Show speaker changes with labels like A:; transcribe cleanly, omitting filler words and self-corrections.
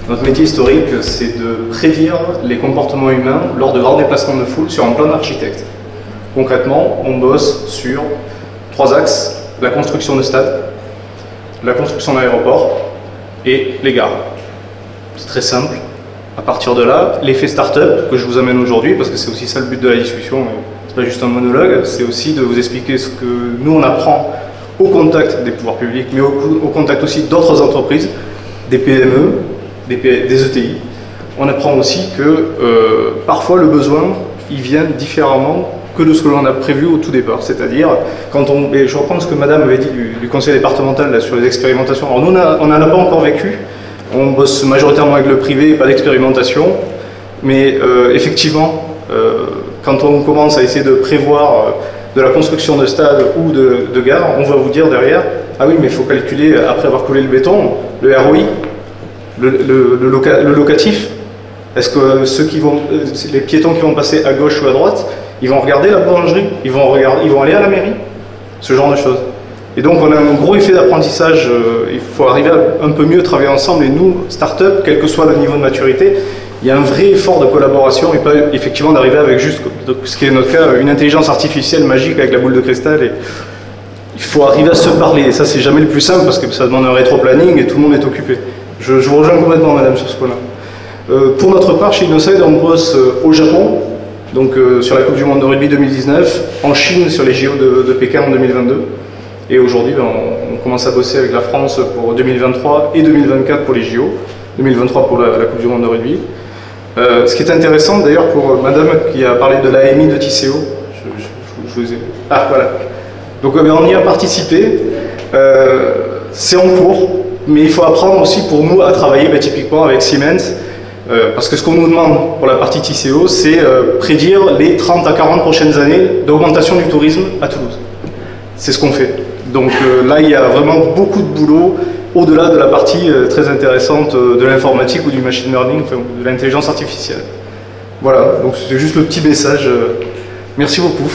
A: Notre métier historique, c'est de prédire les comportements humains lors de grands déplacements de foule sur un plan d'architecte. Concrètement, on bosse sur 3 axes: la construction de stades, la construction d'aéroports et les gares. C'est très simple. À partir de là, l'effet start-up que je vous amène aujourd'hui, parce que c'est aussi ça le but de la discussion, c'est pas juste un monologue, c'est aussi de vous expliquer ce que nous on apprend au contact des pouvoirs publics, mais au contact aussi d'autres entreprises, des PME, des ETI. On apprend aussi que parfois le besoin, il vient différemment que de ce que l'on a prévu au tout départ. C'est-à-dire, et je reprends ce que Madame avait dit du conseil départemental là, sur les expérimentations. Alors nous, on n'en a pas encore vécu. On bosse majoritairement avec le privé, pas d'expérimentation. Mais effectivement, quand on commence à essayer de prévoir de la construction de stades ou de gares, on va vous dire derrière, ah oui, mais il faut calculer, après avoir coulé le béton, le ROI, le locatif. Est-ce que les piétons qui vont passer à gauche ou à droite, ils vont regarder la boulangerie, ils vont aller à la mairie, ce genre de choses. Et donc on a un gros effet d'apprentissage, il faut arriver à un peu mieux travailler ensemble, et nous, start-up, quel que soit le niveau de maturité, il y a un vrai effort de collaboration et pas effectivement d'arriver avec juste, ce qui est notre cas, une intelligence artificielle magique avec la boule de cristal. Et il faut arriver à se parler, et ça c'est jamais le plus simple parce que ça demande un rétro-planning et tout le monde est occupé. Je vous rejoins complètement, Madame, sur ce point-là. Pour notre part, chez Innocide, on bosse au Japon, donc sur la Coupe du Monde de rugby 2019, en Chine sur les JO de Pékin en 2022. Et aujourd'hui, on commence à bosser avec la France pour 2023 et 2024 pour les JO, 2023 pour la Coupe du Monde de rugby. Ce qui est intéressant d'ailleurs pour Madame qui a parlé de l'AMI de Tisséo, je vous ai... Ah voilà. Donc on y a participé, c'est en cours, mais il faut apprendre aussi pour nous à travailler typiquement avec Siemens, parce que ce qu'on nous demande pour la partie Tisséo, c'est prédire les 30 à 40 prochaines années d'augmentation du tourisme à Toulouse. C'est ce qu'on fait. Donc là, il y a vraiment beaucoup de boulot, au-delà de la partie très intéressante de l'informatique ou du machine learning, enfin, de l'intelligence artificielle. Voilà, donc c'est juste le petit message. Merci beaucoup.